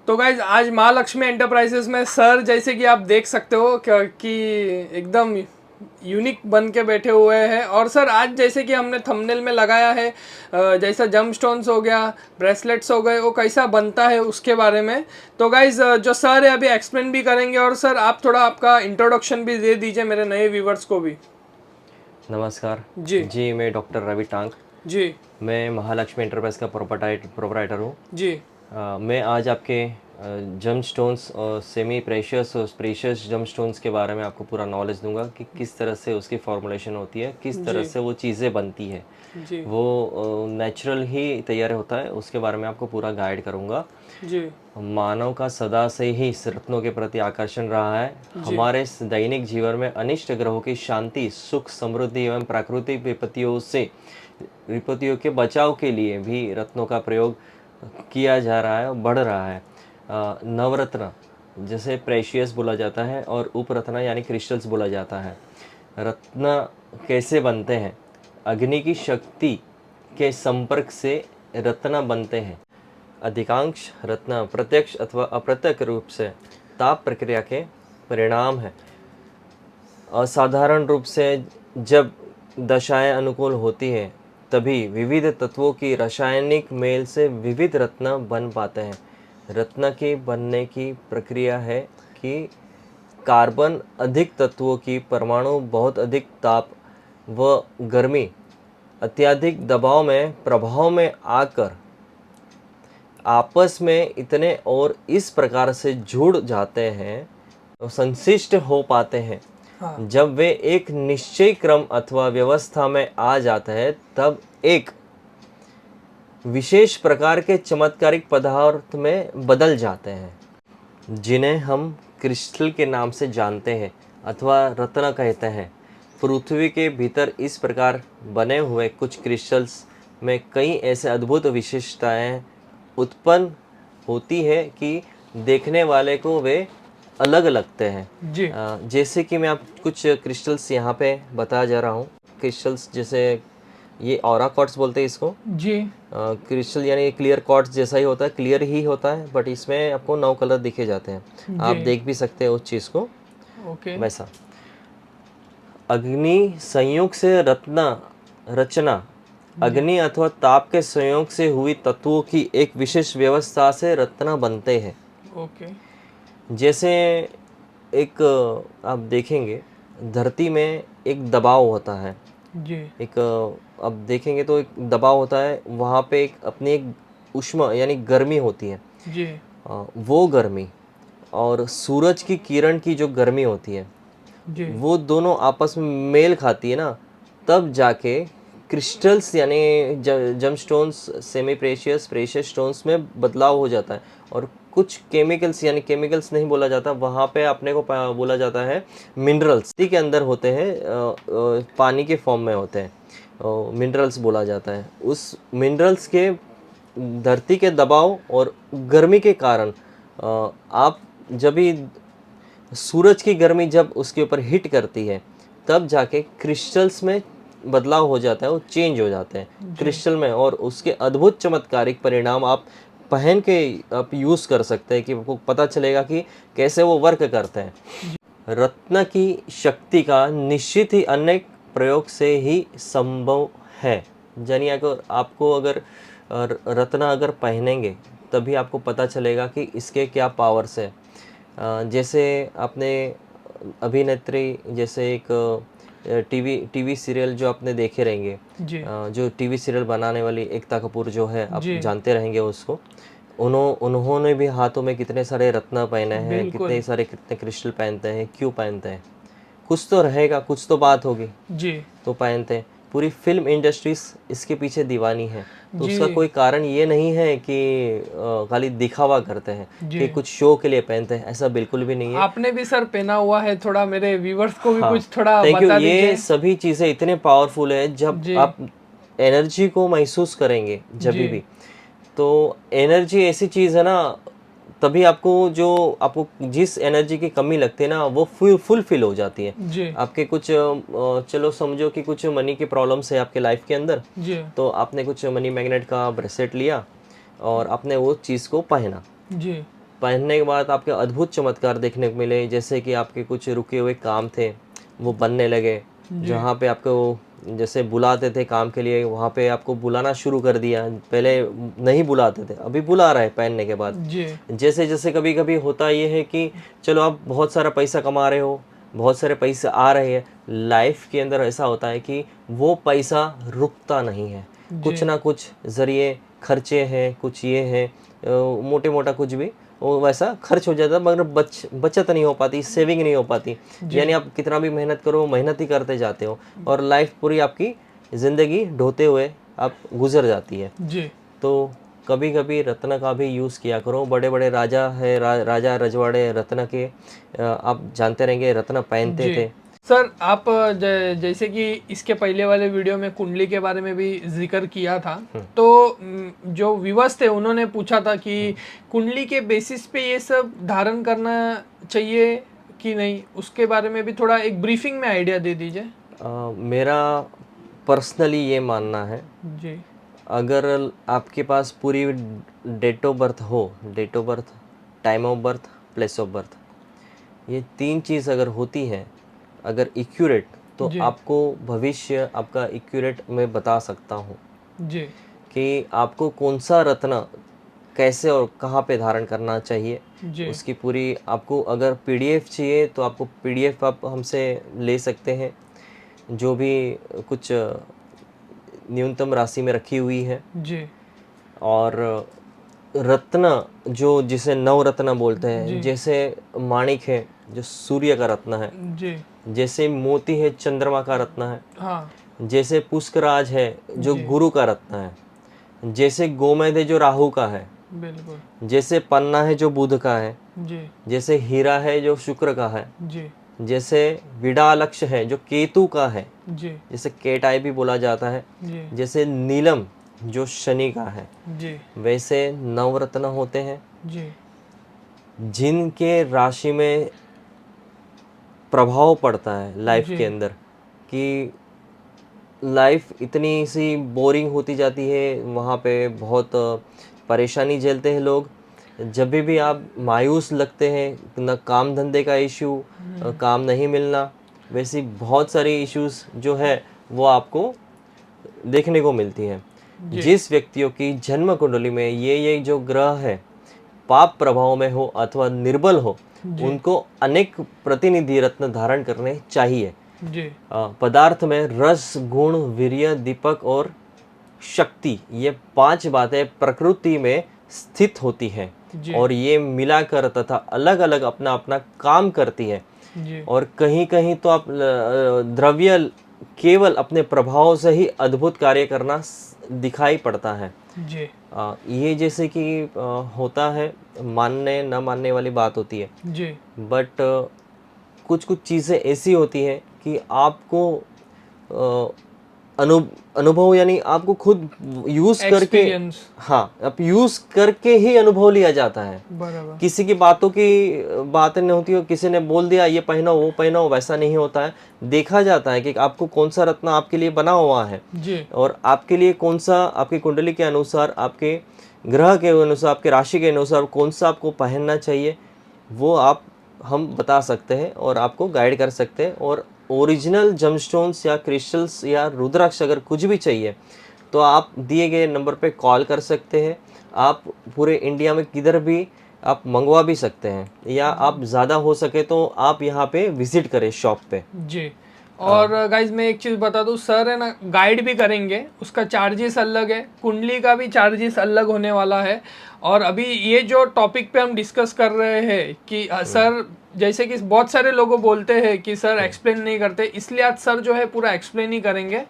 तो गाइज आज महालक्ष्मी एंटरप्राइजेस में सर जैसे कि आप देख सकते हो कि एकदम यूनिक बन के बैठे हुए हैं। और सर आज जैसे कि हमने थंबनेल में लगाया है जैसा जम स्टोन्स हो गया, ब्रेसलेट्स हो गए, वो कैसा बनता है उसके बारे में। तो गाइज जो सर है अभी एक्सप्लेन भी करेंगे। और सर आप थोड़ा आपका इंट्रोडक्शन भी दे दीजिए मेरे नए व्यूवर्स को भी। नमस्कार जी जी, मैं डॉक्टर रवि टांग। जी मैं महालक्ष्मी एंटरप्राइज का प्रोपराइटर हूँ। जी मैं आज आपके जम स्टोन्स और सेमी प्रेशियस और प्रेशियस जम स्टोन्स के बारे में आपको पूरा नॉलेज दूंगा कि किस तरह से उसकी फॉर्मुलेशन होती है, किस तरह जी से वो चीज़ें बनती है, जी वो नेचुरल ही तैयार होता है, उसके बारे में आपको पूरा गाइड करूँगा। जी मानव का सदा से ही इस रत्नों के प्रति आकर्षण रहा है। जी हमारे दैनिक जीवन में अनिष्ट ग्रहों की शांति, सुख, समृद्धि एवं प्राकृतिक विपत्तियों के बचाव के लिए भी रत्नों का प्रयोग किया जा रहा है और बढ़ रहा है। नवरत्न जैसे प्रेशियस बोला जाता है और उपरत्न यानी क्रिस्टल्स बोला जाता है। रत्न कैसे बनते हैं? अग्नि की शक्ति के संपर्क से रत्न बनते हैं। अधिकांश रत्न प्रत्यक्ष अथवा अप्रत्यक्ष रूप से ताप प्रक्रिया के परिणाम है। असाधारण रूप से जब दशाएं अनुकूल होती है तभी विविध तत्वों की रासायनिक मेल से विविध रत्न बन पाते हैं। रत्न के बनने की प्रक्रिया है कि कार्बन अधिक तत्वों की परमाणु बहुत अधिक ताप व गर्मी अत्यधिक दबाव में प्रभाव में आकर आपस में इतने और इस प्रकार से जुड़ जाते हैं और संश्लिष्ट हो पाते हैं। हाँ जब वे एक निश्चय क्रम अथवा व्यवस्था में आ जाते हैं तब एक विशेष प्रकार के चमत्कारिक पदार्थ में बदल जाते हैं, जिन्हें हम क्रिस्टल के नाम से जानते हैं अथवा रत्न कहते हैं। पृथ्वी के भीतर इस प्रकार बने हुए कुछ क्रिस्टल्स में कई ऐसे अद्भुत विशेषताएं उत्पन्न होती है कि देखने वाले को वे अलग लगते हैं। जी जैसे कि मैं आप कुछ क्रिस्टल्स यहाँ पे बताया जा रहा हूँ। क्रिस्टल्स जैसे ये ऑरा क्वार्ट्ज बोलते हैं इसको। जी क्रिस्टल यानी क्लियर क्वार्ट्ज जैसा ही होता है, क्लियर ही होता है, बट इसमें आपको 9 कलर दिखे जाते हैं। आप जी देख भी सकते हैं उस चीज़ को ओके वैसा। अग्नि संयोग से रत्न रचना अग्नि अथवा ताप के संयोग से हुई तत्वों की एक विशेष व्यवस्था से रत्न बनते हैं। ओके जैसे एक आप देखेंगे धरती में एक दबाव होता है। जी एक आप देखेंगे तो एक दबाव होता है, वहाँ पे एक अपनी एक ऊष्मा यानी गर्मी होती है। जी वो गर्मी और सूरज की किरण की जो गर्मी होती है, जी वो दोनों आपस में मेल खाती है ना, तब जाके क्रिस्टल्स यानी जम stones semi precious precious stones में बदलाव हो जाता है। और कुछ केमिकल्स यानी केमिकल्स नहीं बोला जाता, वहाँ पे अपने को बोला जाता है मिनरल्स के अंदर होते हैं, पानी के फॉर्म में होते हैं, मिनरल्स बोला जाता है। उस मिनरल्स के धरती के दबाव और गर्मी के कारण आप जब भी सूरज की गर्मी जब उसके ऊपर हिट करती है तब जाके क्रिस्टल्स में बदलाव हो जाता है, वो चेंज हो जाते हैं क्रिस्टल में। और उसके अद्भुत चमत्कारिक परिणाम आप पहन के आप यूज़ कर सकते हैं कि आपको पता चलेगा कि कैसे वो वर्क करते हैं। रत्न की शक्ति का निश्चित ही अनेक प्रयोग से ही संभव है। यानी अगर आपको अगर रत्न अगर पहनेंगे तभी आपको पता चलेगा कि इसके क्या पावर्स है। जैसे आपने अभिनेत्री जैसे एक टीवी सीरियल जो आपने देखे रहेंगे, जी जो टीवी सीरियल बनाने वाली एकता कपूर जो है, आप जी जानते रहेंगे उसको। उन्होंने भी हाथों में कितने सारे रत्न पहने हैं, बिल्कुल कितने क्रिस्टल पहनते हैं, क्यों पहनते हैं? कुछ तो रहेगा, कुछ तो बात होगी जी तो पहनते हैं। पूरी फिल्म इंडस्ट्रीज इसके पीछे दीवानी है। तो जी उसका कोई कारण ये नहीं है कि खाली दिखावा करते हैं जी कि कुछ शो के लिए पहनते हैं, ऐसा बिल्कुल भी नहीं है। आपने भी सर पहना हुआ है, थोड़ा मेरे व्यूवर्स को भी हाँ, कुछ थोड़ा थैंक यू। बता ये दीजिए। सभी चीज़ें इतने पावरफुल है, जब जी आप एनर्जी को महसूस करेंगे जब जी भी, तो एनर्जी ऐसी चीज़ है ना, तभी आपको जिस एनर्जी की कमी लगती है ना, वो फुलफिल हो जाती है। जी आपके कुछ चलो समझो कि कुछ मनी की प्रॉब्लम्स है आपके लाइफ के अंदर, जी तो आपने कुछ मनी मैग्नेट का ब्रेसलेट लिया और आपने वो चीज़ को पहना, जी पहनने के बाद आपके अद्भुत चमत्कार देखने को मिले, जैसे कि आपके कुछ रुके हुए काम थे वो बनने लगे, जहाँ पे आपको जैसे बुलाते थे काम के लिए वहाँ पे आपको बुलाना शुरू कर दिया, पहले नहीं बुलाते थे अभी बुला रहे हैं पहनने के बाद। जी जैसे जैसे कभी कभी होता ये है कि चलो आप बहुत सारा पैसा कमा रहे हो, बहुत सारे पैसे आ रहे हैं, लाइफ के अंदर ऐसा होता है कि वो पैसा रुकता नहीं है, कुछ ना कुछ जरिए खर्चे हैं, कुछ ये है मोटे मोटा कुछ भी वो वैसा खर्च हो जाता है, मगर बचत नहीं हो पाती, सेविंग नहीं हो पाती। यानी आप कितना भी मेहनत करो मेहनत ही करते जाते हो और लाइफ पूरी आपकी ज़िंदगी ढोते हुए आप गुजर जाती है। जी तो कभी कभी रत्न का भी यूज़ किया करो। बड़े बड़े राजा है राजा रजवाड़े रत्न के आप जानते रहेंगे रत्न पहनते थे। सर आप जैसे कि इसके पहले वाले वीडियो में कुंडली के बारे में भी जिक्र किया था, तो जो व्यूअर्स थे उन्होंने पूछा था कि कुंडली के बेसिस पे ये सब धारण करना चाहिए कि नहीं, उसके बारे में भी थोड़ा एक ब्रीफिंग में आइडिया दे दीजिए। मेरा पर्सनली ये मानना है, जी अगर आपके पास पूरी डेट ऑफ बर्थ हो, date of birth, time of birth, place of birth, ये 3 चीज़ अगर होती हैं, अगर एक्यूरेट, तो आपको भविष्य आपका एक्यूरेट मैं बता सकता हूँ जी कि आपको कौन सा रत्न कैसे और कहाँ पे धारण करना चाहिए। जी उसकी पूरी आपको अगर पीडीएफ चाहिए तो आपको पीडीएफ आप हमसे ले सकते हैं, जो भी कुछ न्यूनतम राशि में रखी हुई है। जी और रत्न जो जिसे नवरत्न बोलते हैं, जैसे माणिक है जो सूर्य का रत्न है, जी जैसे मोती है चंद्रमा का रत्न है, हाँ जैसे पुष्कराज है जो गुरु का रत्न है, जैसे गोमेद है जो राहु का है, बिल्कुल, जैसे पन्ना है जो बुध का है, जी जैसे हीरा है जो शुक्र का है, जी जैसे विडालक्ष है जो केतु का है, जी जैसे केटाई भी बोला जाता है, जी जैसे नीलम जो शनि का है, जी वैसे नवरत्न होते हैं जी जिनके राशि में प्रभाव पड़ता है लाइफ के अंदर कि लाइफ इतनी सी बोरिंग होती जाती है, वहाँ पे बहुत परेशानी झेलते हैं लोग। जब भी आप मायूस लगते हैं, न काम धंधे का इशू, काम नहीं मिलना, वैसी बहुत सारी इश्यूज जो है वो आपको देखने को मिलती हैं। जिस व्यक्तियों की जन्म कुंडली में ये जो ग्रह है पाप प्रभाव में हो अथवा निर्बल हो, उनको अनेक प्रतिनिधि रत्न धारण करने चाहिए। जी पदार्थ में रस, गुण, वीर्य, दीपक और शक्ति, ये 5 बातें प्रकृति में स्थित होती हैं और ये मिलाकर तथा अलग अलग अपना अपना काम करती है। जी और कहीं कहीं तो आप द्रव्य केवल अपने प्रभाव से ही अद्भुत कार्य करना दिखाई पड़ता है। जी ये जैसे कि होता है, मानने न मानने वाली बात होती है, जी बट कुछ कुछ चीज़ें ऐसी होती हैं कि आपको अनुभव यानी आपको खुद यूज करके, हाँ आप यूज करके ही अनुभव लिया जाता है। बराबर, किसी की बातें नहीं होती हो, किसी ने बोल दिया ये पहनो वो पहनो, वैसा नहीं होता है। देखा जाता है कि आपको कौन सा रत्न आपके लिए बना हुआ है जी और आपके लिए कौन सा, आपकी कुंडली के अनुसार, आपके ग्रह के अनुसार, आपके राशि के अनुसार कौन सा आपको पहनना चाहिए, वो हम बता सकते हैं और आपको गाइड कर सकते हैं। और ओरिजिनल जमस्टोन्स या क्रिस्टल्स या रुद्राक्ष अगर कुछ भी चाहिए तो आप दिए गए नंबर पे कॉल कर सकते हैं। आप पूरे इंडिया में किधर भी आप मंगवा भी सकते हैं, या आप ज़्यादा हो सके तो आप यहाँ पे विजिट करें शॉप पे। जी। और गाइज मैं एक चीज़ बता दूँ, सर है ना गाइड भी करेंगे, उसका चार्जेस अलग है, कुंडली का भी चार्जेस अलग होने वाला है। और अभी ये जो टॉपिक पे हम डिस्कस कर रहे हैं कि सर, जैसे कि बहुत सारे लोग बोलते हैं कि सर एक्सप्लेन नहीं करते, इसलिए आज सर जो है पूरा एक्सप्लेन ही करेंगे।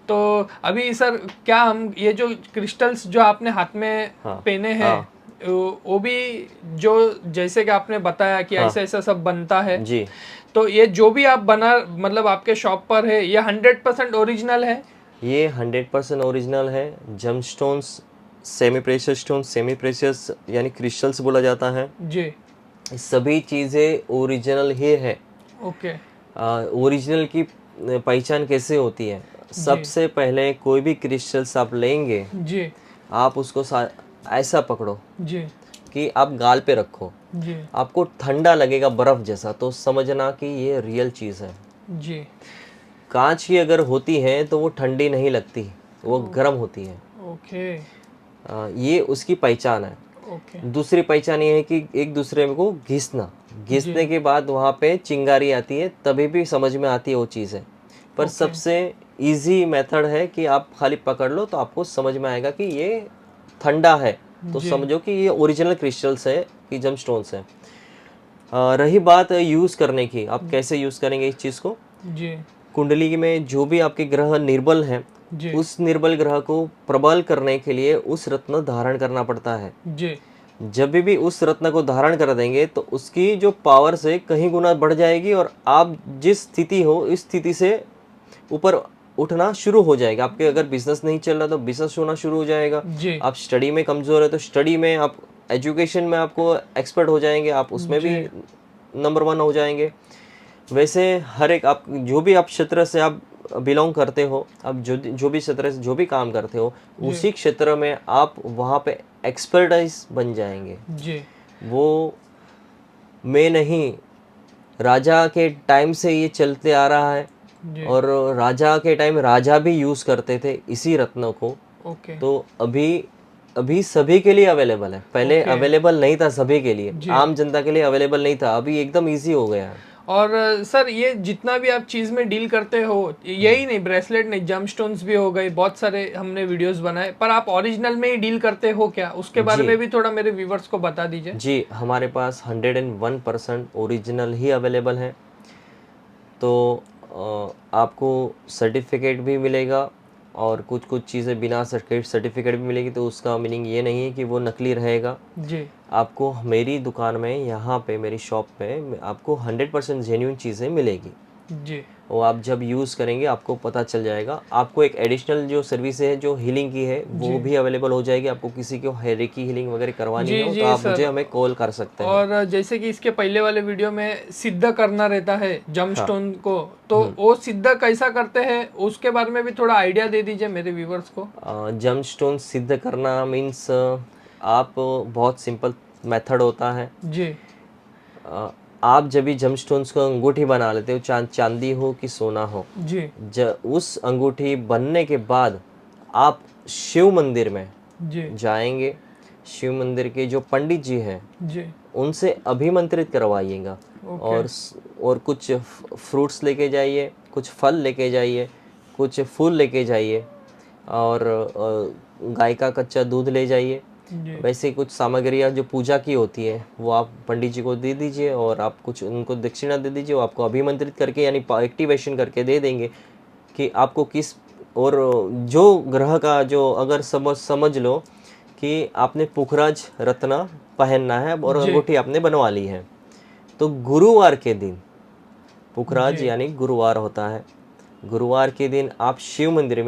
तो अभी सर क्या हम ये जो क्रिस्टल्स जो आपने हाथ में पहने हैं, वो भी जो जैसे कि आपने बताया कि ऐसा ऐसा सब बनता है जी, तो ये जो भी आप बना मतलब आपके शॉप पर है, ये 100% ओरिजिनल है? ये 100% ओरिजिनल है। Gemstones, semi precious stone, semi precious यानी क्रिस्टल्स बोला जाता है जी, सभी चीज़ें ओरिजिनल ही है। ओके, ओरिजिनल की पहचान कैसे होती है? सबसे पहले कोई भी क्रिस्टल्स आप लेंगे, जी आप उसको ऐसा पकड़ो, जी कि आप गाल पे रखो, जी आपको ठंडा लगेगा बर्फ जैसा, तो समझना कि ये रियल चीज़ है। जी। कांच की अगर होती है तो वो ठंडी नहीं लगती, वो गर्म होती है। ओके ये उसकी पहचान है। ओके। दूसरी पहचान ये है कि एक दूसरे को घिसना, जी घिसने के बाद वहाँ पे चिंगारी आती है, तभी भी समझ में आती है वो चीज़ है। पर ओके सबसे इजी मेथड है कि आप खाली पकड़ लो तो आपको समझ में आएगा कि ये ठंडा है, तो जी समझो कि ये ओरिजिनल क्रिस्टल्स है, कि जम स्टोन्स है। रही बात यूज़ करने की, आप कैसे यूज़ करेंगे इस चीज़ को। जी कुंडली में जो भी आपके ग्रह निर्बल हैं, जी उस निर्बल ग्रह को प्रबल करने के लिए उस रत्न धारण करना पड़ता है। जी। जब भी उस रत्न को धारण कर देंगे तो उसकी जो पावर से कहीं गुना बढ़ जाएगी, और आप जिस स्थिति हो इस स्थिति से ऊपर उठना शुरू हो जाएगा। आपके अगर बिजनेस नहीं चल रहा तो बिजनेस होना शुरू हो जाएगा। जी आप स्टडी में कमज़ोर है तो स्टडी में, आप एजुकेशन में आपको एक्सपर्ट हो जाएंगे, आप उसमें भी जी नंबर 1 हो जाएंगे। वैसे हर एक, आप जो भी आप क्षेत्र से आप बिलोंग करते हो, आप जो भी क्षेत्र से जो भी काम करते हो, जी उसी क्षेत्र में आप वहाँ पे एक्सपर्टाइज बन जाएंगे। जी वो मैं नहीं, राजा के टाइम से ये चलते आ रहा है, जी। और राजा के टाइम राजा भी यूज़ करते थे इसी रत्नों को। ओके तो अभी अभी सभी के लिए अवेलेबल है। पहले ओके। अवेलेबल नहीं था सभी के लिए, जी। आम जनता के लिए अवेलेबल नहीं था, अभी एकदम इजी हो गया है। और सर ये जितना भी आप चीज़ में डील करते हो, यही नहीं, ब्रेसलेट नहीं, जम स्टोन्स भी हो गए, बहुत सारे हमने वीडियोस बनाए, पर आप ओरिजिनल में ही डील करते हो क्या, उसके बारे जी में भी थोड़ा मेरे व्यूवर्स को बता दीजिए। जी, हमारे पास 101% ओरिजिनल ही अवेलेबल है। तो आपको सर्टिफिकेट भी मिलेगा, और कुछ कुछ चीज़ें बिना सर्टिफिकेट भी मिलेगी, तो उसका मीनिंग ये नहीं है कि वो नकली रहेगा। जी आपको मेरी दुकान में, यहाँ पे मेरी शॉप पे आपको 100% जेन्यून चीज़ें मिलेगी। जी वो आप जब यूज़ करेंगे आपको पता चल जाएगा। आपको एक एडिशनल जो सर्विस है, जो हीलिंग की है, जी वो भी अवेलेबल हो जाएगी। आपको किसी को रेकी हीलिंग वगैरह करवानी जी हो तो जी आप सर। मुझे हमें कॉल कर सकते हैं। और जैसे कि इसके पहले वाले वीडियो में सिद्ध करना रहता है जम हाँ। स्टोन को, तो वो सिद्ध कैसा करते हैं उसके बारे में भी थोड़ा आइडिया दे दीजिए मेरे व्यूवर्स को। जम स्टोन सिद्ध करना मीन्स, आप बहुत सिंपल मेथड होता है। जी आप जब भी जम स्टोन्स को अंगूठी बना लेते हो, चांदी हो कि सोना हो, जी उस अंगूठी बनने के बाद आप शिव मंदिर में जी जाएंगे। शिव मंदिर के जो पंडित जी हैं, जी। उनसे अभिमंत्रित करवाइएगा। ओके और कुछ फ्रूट्स लेके जाइए, कुछ फल लेके जाइए, कुछ फूल लेके जाइए, और गाय का कच्चा दूध ले जाइए। जी वैसे कुछ सामग्रियाँ जो पूजा की होती है वो आप पंडित जी को दे दीजिए, और आप कुछ उनको दक्षिणा दे दीजिए। वो आपको अभिमंत्रित करके, यानी एक्टिवेशन करके दे देंगे कि आपको किस, और जो ग्रह का, जो अगर समझ लो कि आपने पुखराज रत्न पहनना है और जी अंगूठी आपने बनवा ली है, तो गुरुवार के दिन, पुखराज जी यानी गुरुवार होता है, गुरुवार के दिन आप शिव मंदिर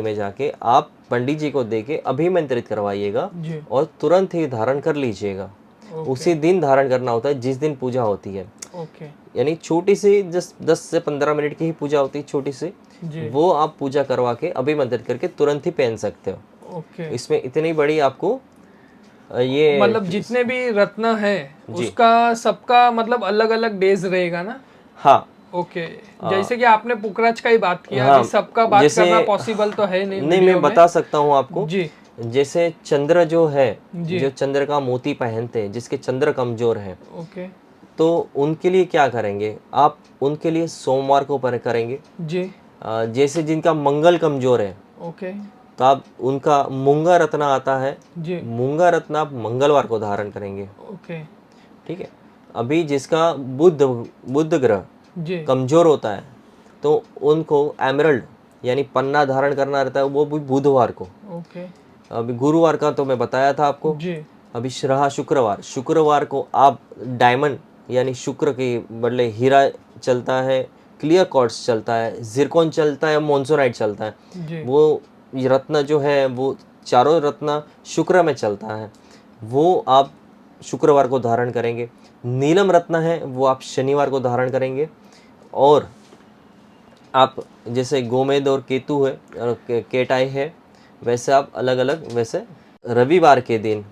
में जाके आप पंडित जी को देके अभिमंत्रित करवाइएगा, जी। और तुरंत ही धारण कर लीजिएगा। ओके उसी दिन धारण करना होता है जिस दिन पूजा होती है। ओके। यानी छोटी सी 10 से 15 मिनट की ही पूजा होती है, छोटी सी। जी वो आप पूजा करवा के अभिमंत्रित करके तुरंत ही पहन सकते हो। ओके। इसमें इतनी बड़ी आपको ये मतलब जितने भी रत्न है जी उसका सबका मतलब अलग अलग डेज रहेगा ना। हाँ ओके। जैसे कि आपने पुखराज का ही बात किया, हाँ। अभी सबका बात जैसे, करना पॉसिबल तो है नहीं नहीं, वीडियो मैं में। बता सकता हूँ आपको। जी जैसे चंद्र जो है, जी। जो चंद्र का मोती पहनते हैं, जिसके चंद्र कमजोर है, ओके तो उनके लिए क्या करेंगे आप, उनके लिए सोमवार को पर करेंगे। जी। जैसे जिनका मंगल कमजोर है, ओके तो आप उनका मूंगा रत्न आता है, जी। मूंगा रत्न आप मंगलवार को धारण करेंगे। ओके ठीक है। अभी जिसका बुध ग्रह जी। कमजोर होता है, तो उनको एमरल्ड यानी पन्ना धारण करना रहता है, वो भी बुधवार को। ओके अभी गुरुवार का तो मैं बताया था आपको। जी। अभी रहा शुक्रवार को आप डायमंड यानी शुक्र के बदले हीरा चलता है, क्लियर क्वार्ट्ज चलता है, जिरकॉन चलता है, मोन्सोनाइट चलता है। जी वो ये रत्न जो है, वो चारों रत्न शुक्र में चलता है, वो आप शुक्रवार को धारण करेंगे। नीलम रत्न है, वो आप शनिवार को धारण करेंगे। और आप जैसे गोमेद और केतु है, केटाई है, वैसे आप अलग अलग, वैसे रविवार के दिन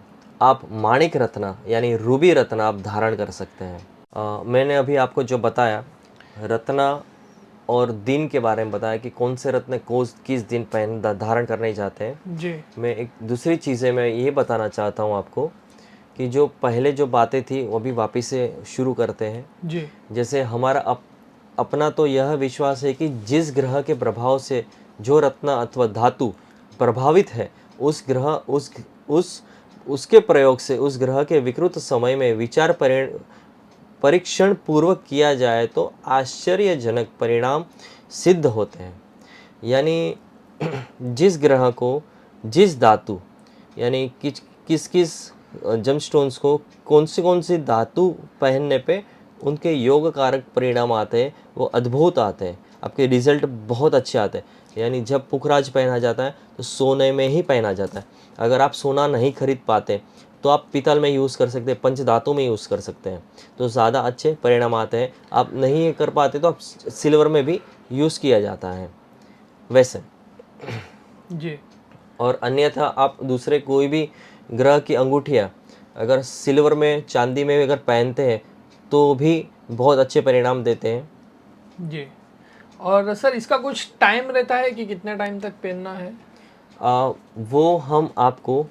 आप माणिक रत्न यानी रूबी रत्न आप धारण कर सकते हैं। मैंने अभी आपको जो बताया रत्न और दिन के बारे में बताया कि कौन से रत्न किस दिन धारण करने जाते हैं। जी मैं एक दूसरी चीज़ें मैं ये बताना चाहता हूँ आपको कि जो पहले जो बातें थी वो भी वापस से शुरू करते हैं। जी जैसे हमारा अपना तो यह विश्वास है कि जिस ग्रह के प्रभाव से जो रत्न अथवा धातु प्रभावित है उस ग्रह उस उसके प्रयोग से उस ग्रह के विकृत समय में विचार परीक्षण पूर्वक किया जाए तो आश्चर्यजनक परिणाम सिद्ध होते हैं। यानी जिस ग्रह को जिस धातु यानी किस किस जमस्टोन्स को कौन सी धातु पहनने पे उनके योग कारक परिणाम आते हैं वो अद्भुत आते हैं, आपके रिजल्ट बहुत अच्छे आते हैं। यानी जब पुखराज पहना जाता है तो सोने में ही पहना जाता है। अगर आप सोना नहीं खरीद पाते तो आप पीतल में यूज़ कर सकते हैं, पंचधातु में यूज़ कर सकते हैं, तो ज़्यादा अच्छे परिणाम आते हैं। आप नहीं कर पाते तो आप सिल्वर में भी यूज़ किया जाता है वैसे। जी और अन्यथा आप दूसरे कोई भी ग्रह की अंगूठियाँ अगर सिल्वर में चांदी में अगर पहनते हैं तो भी बहुत अच्छे परिणाम देते हैं। जी। और सर इसका कुछ टाइम रहता है कि कितने टाइम तक पहनना है? वो हम आपको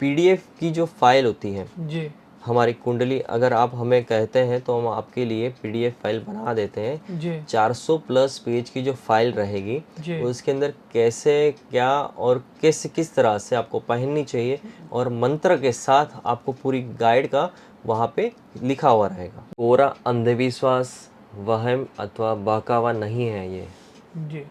पीडीएफ की जो फाइल होती है जी हमारी कुंडली, अगर आप हमें कहते हैं तो हम आपके लिए पीडीएफ फाइल बना देते हैं। जी 400 प्लस पेज की जो फाइल रहेगी जी उसके अंदर कैसे क्या और किस तरह से आपको पहननी चाहिए और मंत्र के साथ आपको पूरी गाइड का वहाँ पे लिखा हुआ रहेगा। कोरा अंधविश्वास वहम अथवा बहकावा नहीं है ये। जी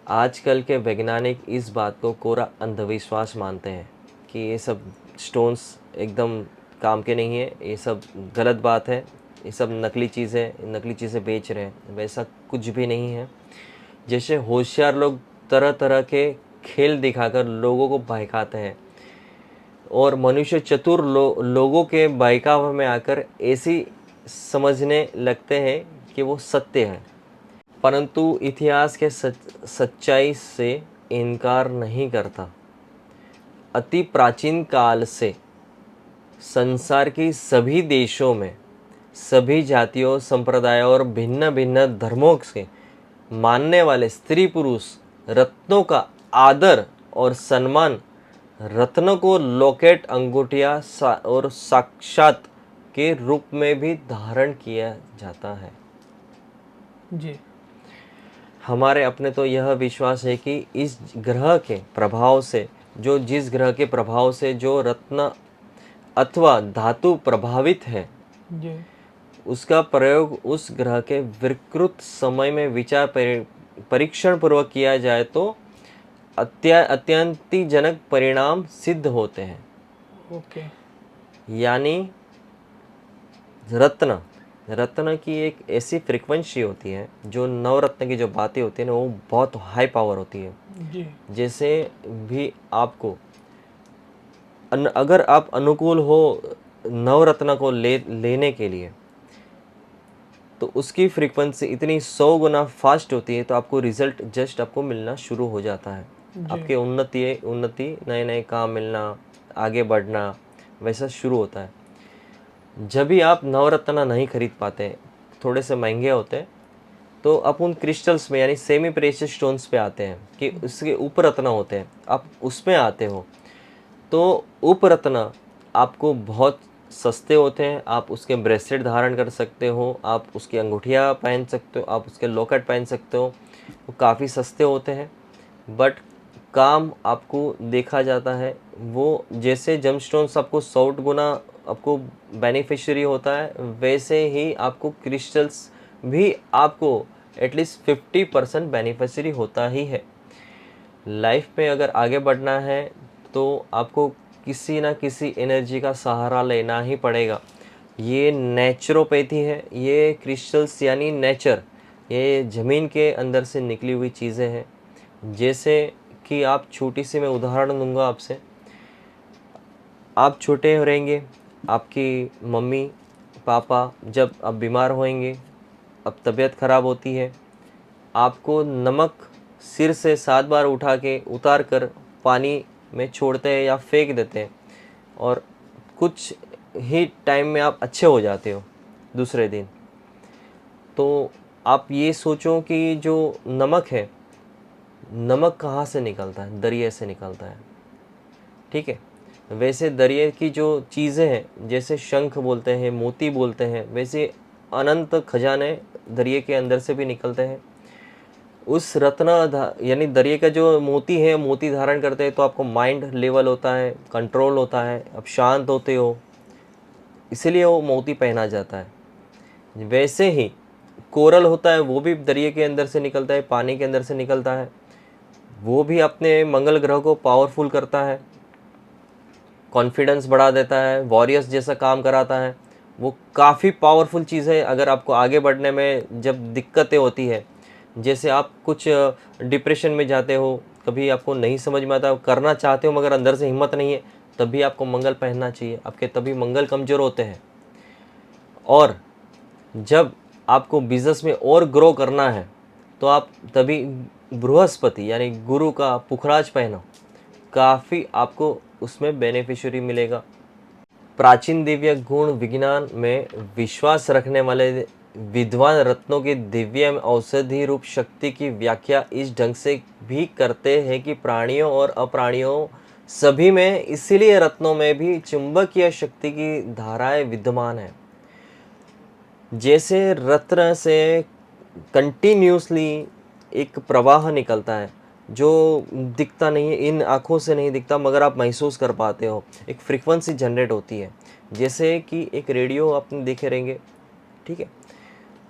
आजकल के वैज्ञानिक इस बात को कोरा अंधविश्वास मानते हैं कि ये सब स्टोन्स एकदम काम के नहीं है, ये सब गलत बात है, ये सब नकली चीज़ें बेच रहे हैं। वैसा कुछ भी नहीं है। जैसे होशियार लोग तरह तरह के खेल दिखाकर लोगों को बहकाते हैं और मनुष्य चतुर लोगों के बहकावे में आकर ऐसी समझने लगते हैं कि वो सत्य है, परंतु इतिहास के सच्चाई से इनकार नहीं करता। अति प्राचीन काल से संसार की सभी देशों में सभी जातियों संप्रदायों और भिन्न भिन्न धर्मों के मानने वाले स्त्री पुरुष रत्नों का आदर और सम्मान, रत्नों को लॉकेट अंगूठिया और साक्षात के रूप में भी धारण किया जाता है। जी हमारे अपने तो यह विश्वास है कि इस ग्रह के प्रभाव से जिस ग्रह के प्रभाव से जो रत्न अथवा धातु प्रभावित है जी उसका प्रयोग उस ग्रह के विकृत समय में विचार परीक्षण पूर्वक किया जाए तो अत्यंतिजनक परिणाम सिद्ध होते हैं। ओके यानी रत्न की एक ऐसी फ्रीक्वेंसी होती है, जो नवरत्न की जो बातें होती है ना वो बहुत हाई पावर होती है। जी जैसे भी आपको अगर आप अनुकूल हो नवरत्न को लेने के लिए तो उसकी फ्रीक्वेंसी इतनी 100 गुना फास्ट होती है तो आपको रिजल्ट जस्ट आपको मिलना शुरू हो जाता है। जी आपके उन्नति नए नए काम मिलना, आगे बढ़ना वैसा शुरू होता है। जब भी आप नवरत्न नहीं खरीद पाते, थोड़े से महंगे होते हैं, तो आप उन क्रिस्टल्स में यानी सेमी प्रेशियस स्टोन्स पे आते हैं कि उसके उपरत्न होते हैं, आप उसमें आते हो तो उपरत्न आपको बहुत सस्ते होते हैं। आप उसके ब्रेसलेट धारण कर सकते हो, आप उसकी अंगूठियाँ पहन सकते हो, आप उसके लॉकेट पहन सकते हो, वो काफ़ी सस्ते होते हैं। बट काम आपको देखा जाता है वो जैसे जमस्टोन्स आपको 100 गुना आपको बेनिफिशियरी होता है, वैसे ही आपको क्रिस्टल्स भी आपको एटलीस्ट 50% बेनिफिशियरी होता ही है। लाइफ में अगर आगे बढ़ना है तो आपको किसी ना किसी एनर्जी का सहारा लेना ही पड़ेगा। ये नेचुरोपैथी है, ये क्रिस्टल्स यानी नेचर, ये ज़मीन के अंदर से निकली हुई चीज़ें हैं। जैसे कि आप छोटी सी मैं उदाहरण दूंगा आपसे। आप छोटे रहेंगे, आपकी मम्मी पापा जब आप बीमार होएंगे, अब तबीयत ख़राब होती है, आपको नमक सिर से 7 बार उठा के उतार कर पानी में छोड़ते हैं या फेंक देते हैं और कुछ ही टाइम में आप अच्छे हो जाते हो दूसरे दिन। तो आप ये सोचो कि जो नमक है, नमक कहाँ से निकलता है? दरिया से निकलता है, ठीक है। वैसे दरिया की जो चीज़ें हैं, जैसे शंख बोलते हैं, मोती बोलते हैं, वैसे अनंत खजाने दरिया के अंदर से भी निकलते हैं। उस यानी दरिया का जो मोती है, मोती धारण करते हैं तो आपको माइंड लेवल होता है, कंट्रोल होता है, आप शांत होते हो, इसीलिए वो मोती पहना जाता है। वैसे ही कोरल होता है, वो भी दरिया के अंदर से निकलता है, पानी के अंदर से निकलता है। वो भी अपने मंगल ग्रह को पावरफुल करता है, कॉन्फिडेंस बढ़ा देता है, वॉरियर्स जैसा काम कराता है। वो काफ़ी पावरफुल चीज़ है। अगर आपको आगे बढ़ने में जब दिक्कतें होती है, जैसे आप कुछ डिप्रेशन में जाते हो, कभी आपको नहीं समझ में आता, करना चाहते हो मगर अंदर से हिम्मत नहीं है, तभी आपको मंगल पहनना चाहिए। आपके तभी मंगल कमज़ोर होते हैं। और जब आपको बिजनेस में और ग्रो करना है तो आप तभी बृहस्पति यानी गुरु का पुखराज पहनो, काफ़ी आपको उसमें बेनिफिशियरी मिलेगा। प्राचीन दिव्य गुण विज्ञान में विश्वास रखने वाले विद्वान रत्नों की दिव्य औषधि रूप शक्ति की व्याख्या इस ढंग से भी करते हैं कि प्राणियों और अप्राणियों सभी में, इसीलिए रत्नों में भी चुंबकीय शक्ति की धाराएं विद्यमान है। जैसे रत्न से कंटिन्यूसली एक प्रवाह निकलता है जो दिखता नहीं है, इन आँखों से नहीं दिखता, मगर आप महसूस कर पाते हो, एक फ्रीक्वेंसी जनरेट होती है। जैसे कि एक रेडियो आपने देखे रहेंगे, ठीक है।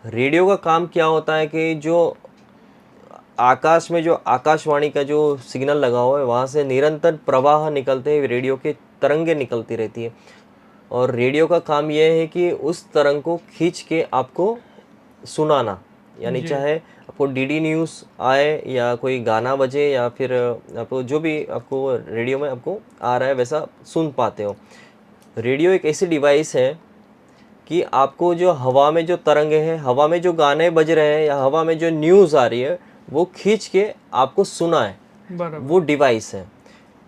रेडियो का काम क्या होता है कि जो आकाश में जो आकाशवाणी का जो सिग्नल लगा हुआ है, वहाँ से निरंतर प्रवाह निकलते हैं, रेडियो के तरंगे निकलती रहती है। और रेडियो का काम यह है कि उस तरंग को खींच के आपको सुनाना, यानी जी। चाहे आपको डीडी न्यूज़ आए या कोई गाना बजे या फिर आपको जो भी आपको रेडियो में आपको आ रहा है वैसा सुन पाते हो। रेडियो एक ऐसी डिवाइस है कि आपको जो हवा में जो तरंगे हैं, हवा में जो गाने बज रहे हैं या हवा में जो न्यूज़ आ रही है, वो खींच के आपको सुनाए, बराबर। वो डिवाइस है।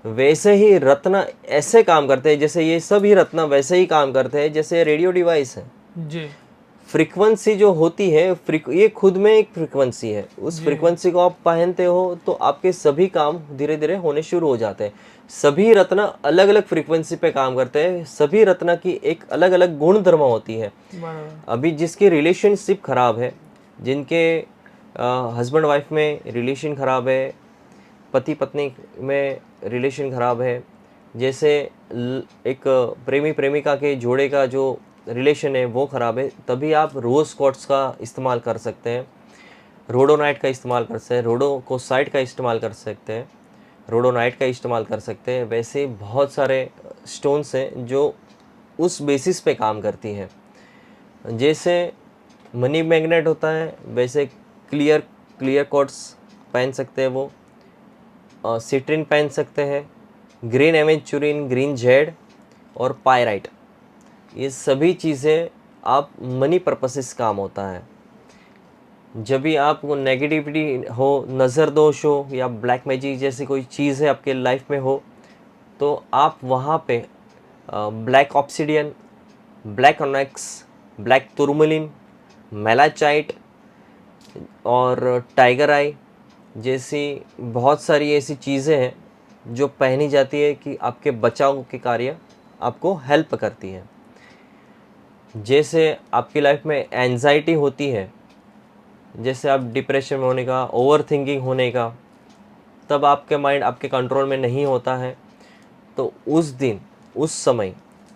वैसे ही रत्न ऐसे काम करते हैं, जैसे ये सभी रत्न वैसे ही काम करते हैं जैसे रेडियो डिवाइस है। जी। फ्रीक्वेंसी जो होती है, ये खुद में एक फ्रीक्वेंसी है। उस जी। फ्रीक्वेंसी को आप पहनते हो तो आपके सभी काम धीरे धीरे होने शुरू हो जाते हैं। सभी रत्न अलग अलग फ्रीक्वेंसी पे काम करते हैं। सभी रत्न की एक अलग अलग गुण धर्म होती है। बराबर। अभी जिसकी रिलेशनशिप खराब है, जिनके हस्बैंड वाइफ में रिलेशन खराब है, पति पत्नी में रिलेशन खराब है, जैसे एक प्रेमी प्रेमिका के जोड़े का जो रिलेशन है वो ख़राब है, तभी आप रोज़ क्वार्ट्स का इस्तेमाल कर सकते हैं, रोडोनाइट का इस्तेमाल कर सकते हैं, रोडोकोसाइट का इस्तेमाल कर सकते हैं, रोडोनाइट का इस्तेमाल कर सकते हैं। वैसे बहुत सारे स्टोन्स हैं जो उस बेसिस पे काम करती हैं। जैसे मनी मैग्नेट होता है, वैसे क्लियर क्वार्ट्स पहन सकते हैं वो, सिट्रिन पहन सकते हैं, ग्रीन एवेंचुरिन, ग्रीन जेड और पायराइट, ये सभी चीज़ें आप मनी पर्पसेस काम होता है। जब भी आपको नेगेटिविटी हो, नज़र दोष हो या ब्लैक मैजिक जैसी कोई चीज़ है आपके लाइफ में हो, तो आप वहाँ पे black obsidian, black onyx, black tourmaline, malachite और टाइगर आई जैसी बहुत सारी ऐसी चीज़ें हैं जो पहनी जाती है कि आपके बचाव के कार्य आपको हेल्प करती है। जैसे आपकी लाइफ में एंजाइटी होती है, जैसे आप डिप्रेशन में होने का, ओवर थिंकिंग होने का, तब आपके माइंड आपके कंट्रोल में नहीं होता है, तो उस दिन उस समय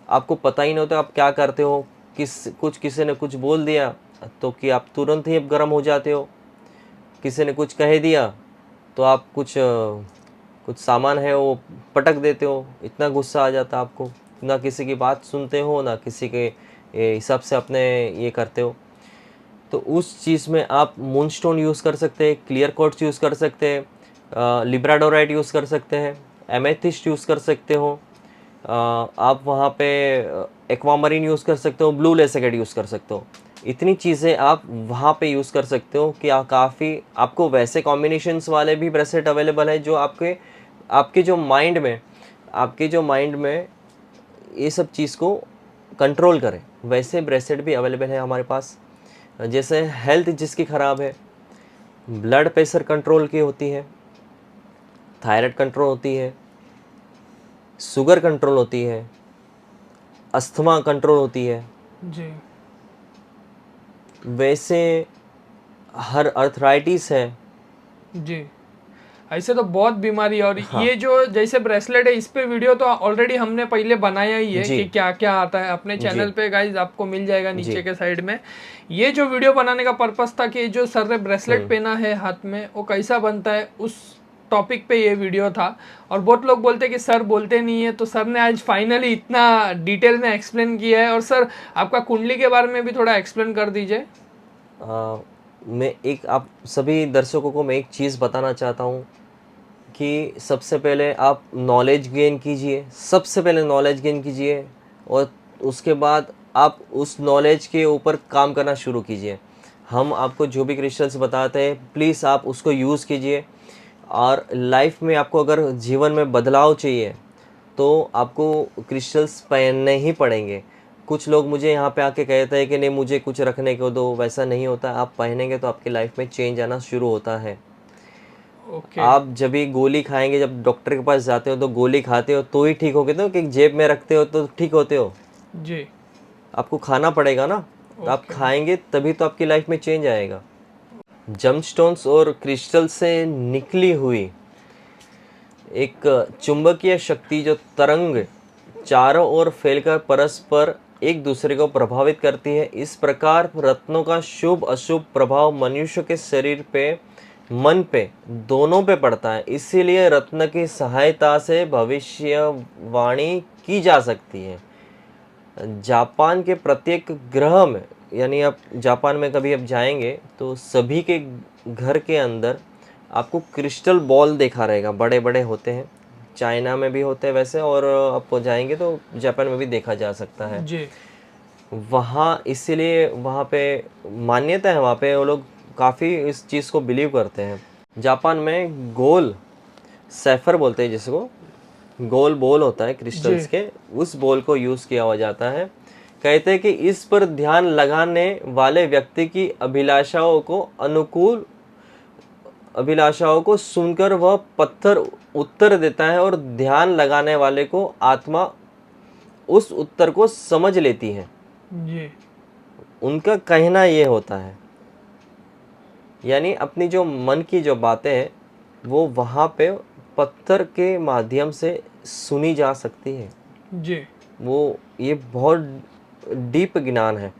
आपको पता ही नहीं होता आप क्या करते हो। किसी ने कुछ बोल दिया तो कि आप तुरंत ही गर्म हो जाते हो, किसी ने कुछ कह दिया तो आप कुछ सामान है वो पटक देते हो, इतना गुस्सा आ जाता है आपको, ना किसी की बात सुनते हो ना किसी के हिसाब से अपने ये करते हो। तो उस चीज़ में आप मूनस्टोन यूज़ कर सकते हैं, क्लियर क्वार्ट्ज यूज़ कर सकते हैं, लिब्राडोराइट यूज़ कर सकते हैं, एमेथिस्ट यूज़ कर सकते हो, आप वहाँ पे एक्वामरीन यूज़ कर सकते हो, ब्लू लेसेकेट यूज़ कर सकते हो। इतनी चीज़ें आप वहाँ पे यूज़ कर सकते हो कि काफ़ी आपको वैसे कॉम्बिनेशंस वाले भी ब्रेसलेट अवेलेबल है जो आपके आपके जो माइंड में ये सब चीज़ को कंट्रोल करें। वैसे ब्रेसलेट भी अवेलेबल है हमारे पास। जैसे हेल्थ जिसकी ख़राब है, ब्लड प्रेशर कंट्रोल की होती है, थायराइड कंट्रोल होती है, शुगर कंट्रोल होती है, अस्थमा कंट्रोल होती है, जी वैसे हर अर्थराइटिस है। जी, ऐसे तो बहुत बीमारी है। और ये जो जैसे ब्रेसलेट है, इस पे वीडियो तो ऑलरेडी हमने पहले बनाया ही है जी कि क्या क्या आता है अपने जी चैनल पे गाइज, आपको मिल जाएगा जी नीचे के साइड में। ये जो वीडियो बनाने का पर्पस था कि जो सर ने ब्रेसलेट पहना है हाथ में, वो कैसा बनता है, उस टॉपिक पे ये वीडियो था। और बहुत लोग बोलते हैं कि सर बोलते नहीं है, तो सर ने आज फाइनली इतना डिटेल में एक्सप्लेन किया है। और सर आपका कुंडली के बारे में भी थोड़ा एक्सप्लेन कर दीजिए। मैं एक आप सभी दर्शकों को मैं एक चीज़ बताना चाहता हूँ कि सबसे पहले आप नॉलेज गेन कीजिए, सबसे पहले नॉलेज गेन कीजिए, और उसके बाद आप उस नॉलेज के ऊपर काम करना शुरू कीजिए। हम आपको जो भी क्रिस्टल्स बताते हैं, प्लीज़ आप उसको यूज़ कीजिए। और लाइफ में आपको अगर जीवन में बदलाव चाहिए तो आपको क्रिस्टल्स पहनने ही पड़ेंगे। कुछ लोग मुझे यहाँ पे आके कहते हैं कि नहीं मुझे कुछ रखने को दो, वैसा नहीं होता। आप पहनेंगे तो आपकी लाइफ में चेंज आना शुरू होता है। ओके आप जब भी गोली खाएंगे, जब डॉक्टर के पास जाते हो तो गोली खाते हो तो ही ठीक होगे, तो कि जेब में रखते हो तो ठीक होते हो? जी आपको खाना पड़ेगा ना, तो आप ओके खाएंगे तभी तो आपकी लाइफ में चेंज आएगा। जमस्टोन्स और क्रिस्टल से निकली हुई एक चुंबकीय शक्ति, जो तरंग चारों ओर फैलकर परस्पर एक दूसरे को प्रभावित करती है। इस प्रकार रत्नों का शुभ अशुभ प्रभाव मनुष्य के शरीर पे, मन पे, दोनों पे पड़ता है। इसीलिए रत्न की सहायता से भविष्यवाणी की जा सकती है। जापान के प्रत्येक ग्रह में, यानी आप जापान में कभी आप जाएंगे तो सभी के घर के अंदर आपको क्रिस्टल बॉल देखा रहेगा, बड़े बड़े होते हैं। चाइना में भी होते हैं वैसे, और आप जाएंगे तो जापान में भी देखा जा सकता है। जी वहाँ इसीलिए वहाँ पे मान्यता है, वहाँ पे वो लोग काफ़ी इस चीज़ को बिलीव करते हैं। जापान में गोल सैफर बोलते हैं जिसको, गोल बॉल होता है क्रिस्टल्स जी के, उस बॉल को यूज़ किया हुआ जाता है। कहते हैं कि इस पर ध्यान लगाने वाले व्यक्ति की अभिलाषाओं को सुनकर वह पत्थर उत्तर देता है, और ध्यान लगाने वाले को आत्मा उस उत्तर को समझ लेती है। जी उनका कहना ये होता है, यानी अपनी जो मन की जो बातें हैं वो वहाँ पे पत्थर के माध्यम से सुनी जा सकती है। जी वो ये बहुत डीप ज्ञान है।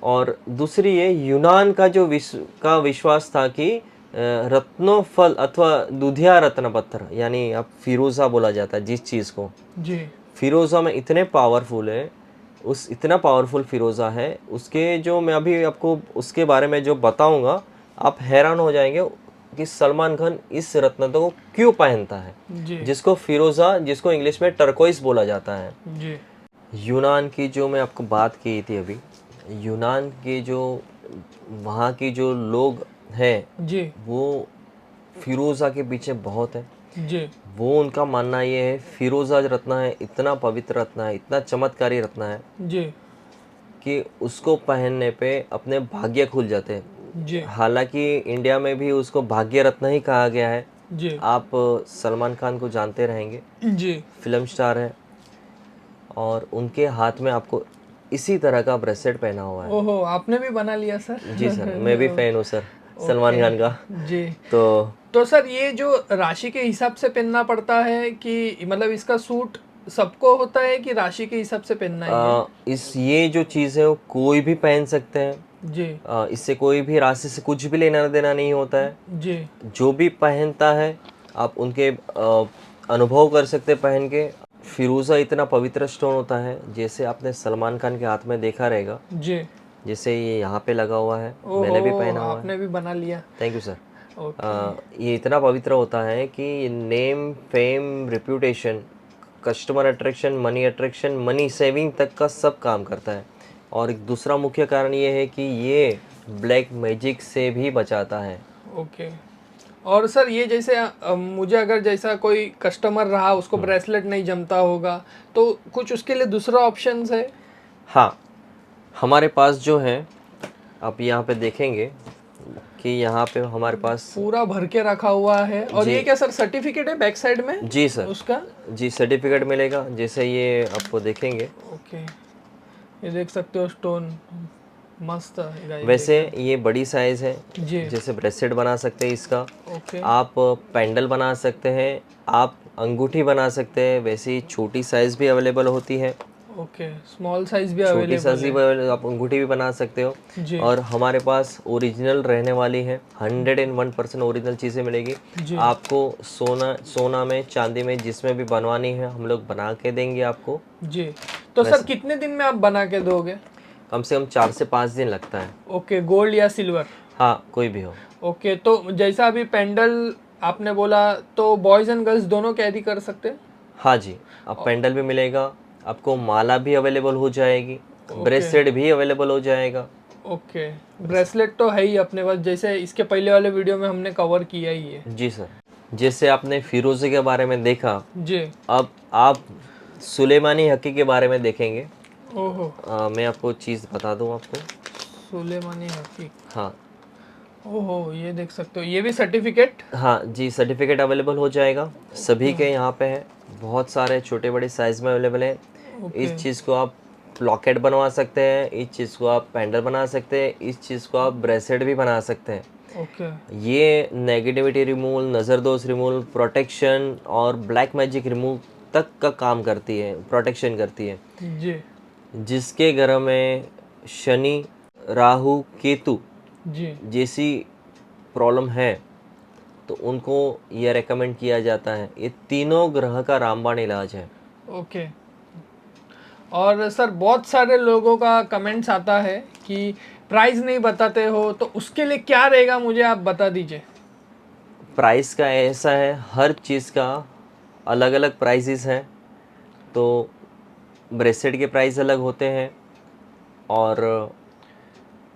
और दूसरी ये यूनान का जो विश्वास था कि रत्नों फल अथवा दुधिया रत्न पत्थर, यानी अब फिरोजा बोला जाता है जिस चीज़ को, जी फिरोजा में इतने पावरफुल है, उस इतना पावरफुल फिरोजा है उसके, जो मैं अभी आपको उसके बारे में जो बताऊंगा आप हैरान हो जाएंगे कि सलमान खान इस रत्न को क्यों पहनता है, जी जिसको फिरोजा, जिसको इंग्लिश में टर्कोइस बोला जाता है। जी यूनान की जो मैं आपको बात की थी अभी, यूनान के जो वहाँ की जो लोग हैं जी वो फिरोज़ा के पीछे बहुत है। जी वो उनका मानना ये है फिरोज़ा जो रत्न है, इतना पवित्र रत्न है, इतना चमत्कारी रत्न है जी कि उसको पहनने पे अपने भाग्य खुल जाते हैं। जी हालांकि इंडिया में भी उसको भाग्य रत्न ही कहा गया है। जी आप सलमान खान को जानते रहेंगे, जी फिल्म स्टार है, और उनके हाथ में आपको इसी तरह का ब्रेसलेट पहना हुआ है। ओहो, आपने भी बना लिया सर? जी सर, मैं भी फैन हूँ सर सलमान ओके खान का। जी। तो तो सर ये जो राशि के हिसाब से पहनना पड़ता है कि मतलब इसका सूट सबको होता है कि राशि के हिसाब से पहनना है ये? ये जो चीज़ है वो कोई भी पहन सकते हैं। जी इससे कोई भी राशि से कुछ भी लेना देना नहीं होता है। जी जो भी पहनता है आप उनके अनुभव कर सकते हैं पहन के। फिरोज़ा इतना पवित्र स्टोन होता है, जैसे आपने सलमान खान के हाथ में देखा रहेगा, जी। जैसे ये यहाँ पे लगा हुआ है, मैंने भी ओहो, पहना हुआ है। आपने भी बना लिया? Thank you sir. ओके ये इतना पवित्र होता है कि name, fame, reputation, customer attraction, money saving तक का सब काम करता है। और एक दूसरा मुख्य कारण ये है कि ये ब्लैक मैजिक से भी बचाता है। ओके और सर ये जैसे मुझे अगर जैसा कोई कस्टमर रहा उसको ब्रेसलेट नहीं जमता होगा तो कुछ उसके लिए दूसरा ऑप्शंस है? हाँ, हमारे पास जो है, आप यहाँ पे देखेंगे कि यहाँ पे हमारे पास पूरा भर के रखा हुआ है। और ये क्या सर सर्टिफिकेट है बैक साइड में जी सर, उसका? जी सर्टिफिकेट मिलेगा। जैसे ये आपको देखेंगे, ओके, ये देख सकते हो स्टोन मस्त है guys, वैसे ये बड़ी साइज़ है। जी जैसे ब्रेसलेट बना सकते हैं इसका, ओके आप पेंडल बना सकते हैं, आप अंगूठी बना सकते हैं। वैसे ही छोटी साइज़ भी अवेलेबल होती है, ओके, स्मॉल साइज भी छोटी अवेलेबल साइज है। भी आप अंगूठी भी बना सकते हो। जी और हमारे पास ओरिजिनल रहने वाली है, 101% ओरिजिनल चीज़ें मिलेगी जी आपको। सोना में, चांदी में, जिसमें भी बनवानी है हम लोग बना के देंगे आपको। जी। तो सर कितने दिन में आप बना के दोगे? कम से कम 4 से 5 दिन लगता है। ओके, गोल्ड या सिल्वर? हाँ, कोई भी हो। ओके, तो जैसा अभी पेंडल आपने बोला तो बॉयज एंड गर्ल्स दोनों कैरी कर सकते हैं? हाँ जी, अब पेंडल भी मिलेगा आपको, माला भी अवेलेबल हो जाएगी, ओके ब्रेसलेट भी अवेलेबल हो जाएगा। ओके, ब्रेसलेट तो है ही अपने पास, जैसे इसके पहले वाले वीडियो में हमने कवर किया ही है। जी सर, जैसे आपने फिरोज़ी के बारे में देखा, जी। अब आप सुलेमानी हकी के बारे में देखेंगे। ओहो, मैं आपको चीज़ बता दूं आपको। सुलेमानी हकीक। हाँ, ओहो, ये देख सकते हो, ये भी सर्टिफिकेट? हाँ जी, सर्टिफिकेट अवेलेबल हो जाएगा सभी के यहाँ पे है। बहुत सारे छोटे बड़े साइज़ में अवेलेबल है। ओके इस चीज़ को आप लॉकेट बनवा सकते हैं, इस चीज़ को आप पेंडल बना सकते हैं, इस चीज़ को आप ब्रेसलेट भी बना सकते हैं। ओके ये नेगेटिविटी रिमूवल, नज़र दोष रिमूवल, प्रोटेक्शन और ब्लैक मैजिक रिमूव तक का काम करती है, प्रोटेक्शन करती है। जी जिसके घर में शनि, राहु, केतु जी जैसी प्रॉब्लम है तो उनको ये रेकमेंड किया जाता है। ये तीनों ग्रह का रामबाण इलाज है। ओके। और सर बहुत सारे लोगों का कमेंट्स आता है कि प्राइस नहीं बताते हो, तो उसके लिए क्या रहेगा मुझे आप बता दीजिए। प्राइस का ऐसा है, हर चीज़ का अलग अलग प्राइसेस हैं। तो ब्रेसलेट के प्राइस अलग होते हैं और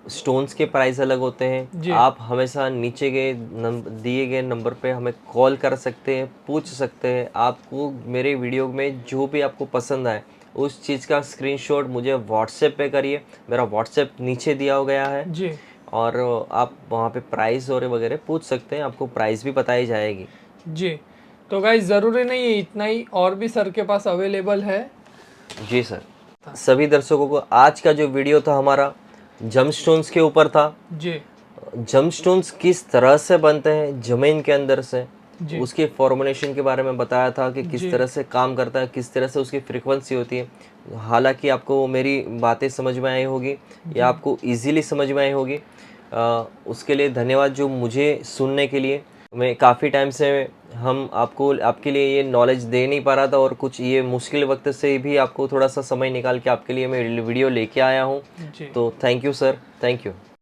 स्टोन्स के प्राइस अलग होते हैं। जी आप हमेशा नीचे के दिए गए नंबर पे हमें कॉल कर सकते हैं, पूछ सकते हैं। आपको मेरे वीडियो में जो भी आपको पसंद आए उस चीज़ का स्क्रीनशॉट मुझे व्हाट्सएप पे करिए। मेरा व्हाट्सएप नीचे दिया गया है जी और आप वहाँ पे प्राइस और वगैरह पूछ सकते हैं, आपको प्राइस भी बताई जाएगी। जी। तो गाइस ज़रूरी नहीं है इतना ही, और भी सर के पास अवेलेबल है। जी सर, सभी दर्शकों को आज का जो वीडियो था हमारा जमस्टोन्स के ऊपर था। जी जमस्टोन्स किस तरह से बनते हैं ज़मीन के अंदर से, जी उसके फॉर्मुलेशन के बारे में बताया था कि किस जी तरह से काम करता है, किस तरह से उसकी फ्रीक्वेंसी होती है। हालांकि आपको मेरी बातें समझ में आई होगी या आपको इजीली समझ में आई होगी, उसके लिए धन्यवाद जो मुझे सुनने के लिए। मैं काफ़ी टाइम से हम आपको आपके लिए ये नॉलेज दे नहीं पा रहा था और कुछ ये मुश्किल वक्त से भी आपको थोड़ा सा समय निकाल के आपके लिए मैं वीडियो लेके आया हूँ। जी। तो thank you sir, thank you.